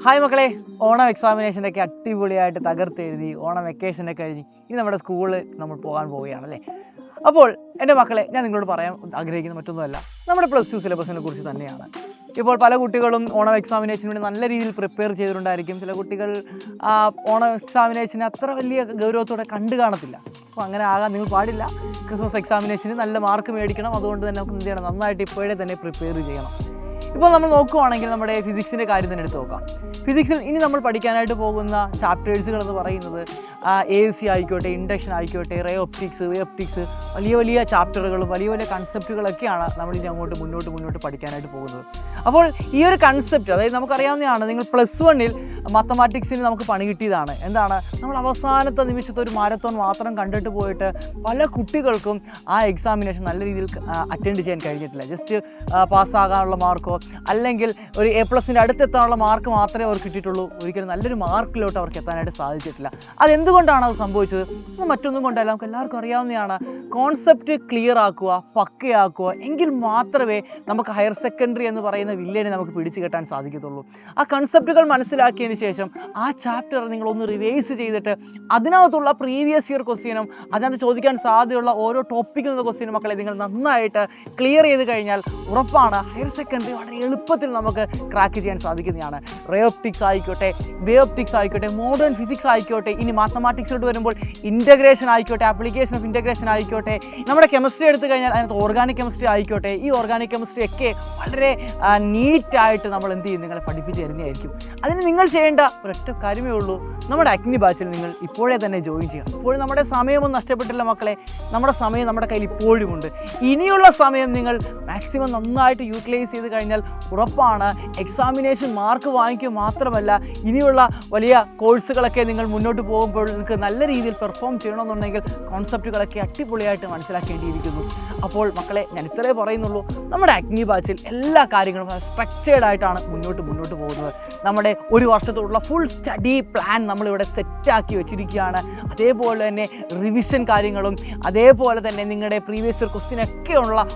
Hi മക്കളെ, ഓണം എക്സാമിനേഷനൊക്കെ അടിപൊളിയായിട്ട് തകർത്തെഴുതി ഓണം വെക്കേഷനൊക്കെ കഴിഞ്ഞ് ഇനി നമ്മുടെ സ്കൂളിൽ നമ്മൾ പോകാൻ പോവുകയാണല്ലേ. അപ്പോൾ എൻ്റെ മക്കളെ, ഞാൻ നിങ്ങളോട് പറയാൻ ആഗ്രഹിക്കുന്ന മറ്റൊന്നുമല്ല, നമ്മുടെ +2 സിലബസിനെ കുറിച്ച് തന്നെയാണ്. ഇപ്പോൾ പല കുട്ടികളും ഓണം എക്സാമിനേഷന് വേണ്ടി നല്ല രീതിയിൽ പ്രിപ്പയർ ചെയ്തിട്ടുണ്ടായിരിക്കും. ചില കുട്ടികൾ ഓണം എക്സാമിനേഷന് അത്ര വലിയ ഗൗരവത്തോടെ കണ്ടു കാണത്തില്ല. അപ്പോൾ അങ്ങനെ ആകാൻ നിങ്ങൾ പാടില്ല. ക്രിസ്മസ് എക്സാമിനേഷന് നല്ല മാർക്ക് മേടിക്കണം. അതുകൊണ്ട് തന്നെ നമുക്ക് എന്ത് ചെയ്യണം, നന്നായിട്ട് ഇപ്പോഴേ തന്നെ പ്രിപ്പയർ ചെയ്യണം. ഇപ്പോൾ നമ്മൾ നോക്കുകയാണെങ്കിൽ നമ്മുടെ ഫിസിക്സിൻ്റെ കാര്യം തന്നെ എടുത്ത് നോക്കാം. ഫിസിക്സിൽ ഇനി നമ്മൾ പഠിക്കാനായിട്ട് പോകുന്ന ചാപ്റ്റേഴ്സുകൾ എന്ന് പറയുന്നത് AC ആയിക്കോട്ടെ, ഇൻഡക്ഷൻ ആയിക്കോട്ടെ, റേ ഒപ്റ്റിക്സ്, വേ ഒപ്റ്റിക്സ്, വലിയ വലിയ ചാപ്റ്ററുകളും വലിയ വലിയ കൺസെപ്റ്റുകളൊക്കെയാണ് നമ്മളിനി അങ്ങോട്ട് മുന്നോട്ട് പഠിക്കാനായിട്ട് പോകുന്നത്. അപ്പോൾ ഈ ഒരു കൺസെപ്റ്റ്, അതായത് നമുക്കറിയാവുന്നതാണ്, നിങ്ങൾ +1 മാത്തമാറ്റിക്സിന് നമുക്ക് പണി കിട്ടിയതാണ്. എന്താണ്, നമ്മൾ അവസാനത്തെ നിമിഷത്തെ ഒരു മാരത്തോൺ മാത്രം കണ്ടിട്ട് പോയിട്ട് പല കുട്ടികൾക്കും ആ എക്സാമിനേഷൻ നല്ല രീതിയിൽ അറ്റൻഡ് ചെയ്യാൻ കഴിഞ്ഞിട്ടില്ല. ജസ്റ്റ് പാസ്സാകാനുള്ള മാർക്കോ അല്ലെങ്കിൽ ഒരു A+ അടുത്തെത്താനുള്ള മാർക്ക് മാത്രമേ അവർക്ക് കിട്ടിയിട്ടുള്ളൂ. ഒരിക്കലും നല്ലൊരു മാർക്കിലോട്ട് അവർക്ക് എത്താനായിട്ട് സാധിച്ചിട്ടില്ല. അതെന്തുകൊണ്ടാണ് അത് സംഭവിച്ചത്? മറ്റൊന്നും കൊണ്ടല്ല, നമുക്ക് എല്ലാവർക്കും അറിയാവുന്നതാണ്. കോൺസെപ്റ്റ് ക്ലിയർ ആക്കുക, പക്കയാക്കുക, എങ്കിൽ മാത്രമേ നമുക്ക് ഹയർ സെക്കൻഡറി എന്ന് പറയുന്ന വില്ലേനെ നമുക്ക് പിടിച്ചു കെട്ടാൻ സാധിക്കത്തുള്ളൂ. ആ കൺസെപ്റ്റുകൾ മനസ്സിലാക്കിയതിന് ശേഷം ആ ചാപ്റ്റർ നിങ്ങളൊന്ന് റിവൈസ് ചെയ്തിട്ട് അതിനകത്തുള്ള പ്രീവിയസ് ഇയർ ക്വസ്റ്റ്യനും അതിനകത്ത് ചോദിക്കാൻ സാധ്യതയുള്ള ഓരോ ടോപ്പിക്കിൽ നിന്ന് ക്വസ്റ്റ്യനും മക്കളെ നിങ്ങൾ നന്നായിട്ട് ക്ലിയർ ചെയ്ത് കഴിഞ്ഞാൽ ഉറപ്പാണ് ഹയർ സെക്കൻഡറി വളരെ എളുപ്പത്തിൽ നമുക്ക് ക്രാക്ക് ചെയ്യാൻ സാധിക്കുന്നതാണ്. റേ ഒപ്റ്റിക്സ് ആയിക്കോട്ടെ, വേ ഒപ്റ്റിക്സ് ആയിക്കോട്ടെ, മോഡേൺ ഫിസിക്സ് ആയിക്കോട്ടെ, ഇനി മാത്തമാറ്റിക്സിലോട്ട് വരുമ്പോൾ ഇൻ്റഗ്രേഷൻ ആയിക്കോട്ടെ, ആപ്ലിക്കേഷൻ ഓഫ് ഇൻ്റഗ്രേഷൻ ആയിക്കോട്ടെ, നമ്മുടെ കെമിസ്ട്രി എടുത്തു കഴിഞ്ഞാൽ അതിനകത്ത് ഓർഗാനിക് കെമിസ്ട്രി ആയിക്കോട്ടെ, ഈ ഓർഗാനിക് കെമിസ്ട്രി ഒക്കെ വളരെ നീറ്റായിട്ട് നമ്മൾ എന്ത് ചെയ്യും, നിങ്ങളെ പഠിപ്പിച്ച് തരുന്നതായിരിക്കും. അതിന് നിങ്ങൾ ചെയ്യേണ്ട ഒരൊറ്റ കാര്യമേ ഉള്ളൂ, നമ്മുടെ അഗ്നി ബാച്ചിൽ നിങ്ങൾ ഇപ്പോഴേ തന്നെ ജോയിൻ ചെയ്യുക. ഇപ്പോഴും നമ്മുടെ സമയമൊന്നും നഷ്ടപ്പെട്ടില്ല മക്കളെ, നമ്മുടെ സമയം നമ്മുടെ കയ്യിൽ ഇപ്പോഴും ഉണ്ട്. ഇനിയുള്ള സമയം നിങ്ങൾ മാക്സിമം നന്നായിട്ട് യൂട്ടിലൈസ് ചെയ്ത് കഴിഞ്ഞാൽ ഉറപ്പാണ് എക്സാമിനേഷൻ മാർക്ക് വാങ്ങിക്കുക മാത്രമല്ല, ഇനിയുള്ള വലിയ കോഴ്സുകളൊക്കെ നിങ്ങൾ മുന്നോട്ട് പോകുമ്പോൾ നിങ്ങൾക്ക് നല്ല രീതിയിൽ പെർഫോം ചെയ്യണമെന്നുണ്ടെങ്കിൽ കോൺസെപ്റ്റുകളൊക്കെ അടിപൊളിയായിട്ട് മനസ്സിലാക്കേണ്ടിയിരിക്കുന്നു. അപ്പോൾ മക്കളെ, ഞാൻ ഇത്രേ പറയുന്നുള്ളൂ, നമ്മുടെ അഗ്നി ബാച്ചിൽ എല്ലാ കാര്യങ്ങളും സ്ട്രക്ചേർഡ് ആയിട്ടാണ് മുന്നോട്ട് പോകുന്നത്. നമ്മുടെ ഒരു വർഷത്തോടുള്ള ഫുൾ സ്റ്റഡി പ്ലാൻ നമ്മളിവിടെ സെറ്റാക്കി വെച്ചിരിക്കുകയാണ്. അതേപോലെ തന്നെ റിവിഷൻ കാര്യങ്ങളും അതേപോലെ തന്നെ നിങ്ങളുടെ പ്രീവിയസ് ഇയർ ക്വസ്റ്റ്യനൊക്കെ ഉള്ള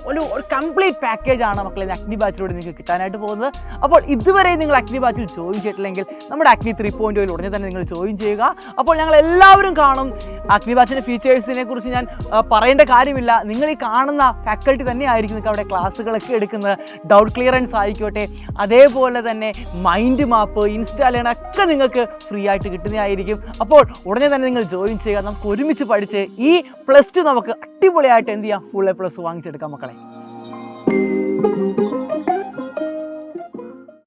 ഒരു കംപ്ലീറ്റ് പാക്കേജാണ് മക്കളെ അഗ്നി ബാച്ചിലൂടെ നിങ്ങൾക്ക് കിട്ടാനായിട്ട് പോകുന്നത്. അപ്പോൾ ഇതുവരെ നിങ്ങൾ അഗ്നി ബാച്ചിൽ ജോയിൻ ചെയ്തിട്ടില്ലെങ്കിൽ നമ്മുടെ അഗ്നി 3.0 ഉടനെ തന്നെ നിങ്ങൾ ജോയിൻ ചെയ്യുക. അപ്പോൾ ഞങ്ങൾ എല്ലാവരും കാണും. അഗ്നി ബാച്ചിൻ്റെ ഫീച്ചേഴ്സിനെ കുറിച്ച് ഞാൻ പറയേണ്ട കാര്യമില്ല. നിങ്ങൾ ഈ കാണുന്ന ഫാക്കൽറ്റി തന്നെ ആയിരിക്കും നിങ്ങൾക്ക് അവിടെ ക്ലാസ്സുകളൊക്കെ എടുക്കുന്നത്. ഡൗട്ട് ക്ലിയറൻസ് ആയിക്കോട്ടെ, അതേപോലെ തന്നെ മൈൻഡ് മാപ്പ്, ഇൻസ്റ്റാൾ ചെയ്യണമൊക്കെ നിങ്ങൾക്ക് ഫ്രീ ആയിട്ട് കിട്ടുന്നതായിരിക്കും. അപ്പോൾ ഉടനെ തന്നെ നിങ്ങൾ ജോയിൻ ചെയ്യുക. നമുക്ക് ഒരുമിച്ച് പഠിച്ച് ഈ +2 നമുക്ക് അടിപൊളിയായിട്ട് എന്ത് ചെയ്യാം, ഫുൾ A+ വാങ്ങിച്ചെടുക്കാം മക്കളെ.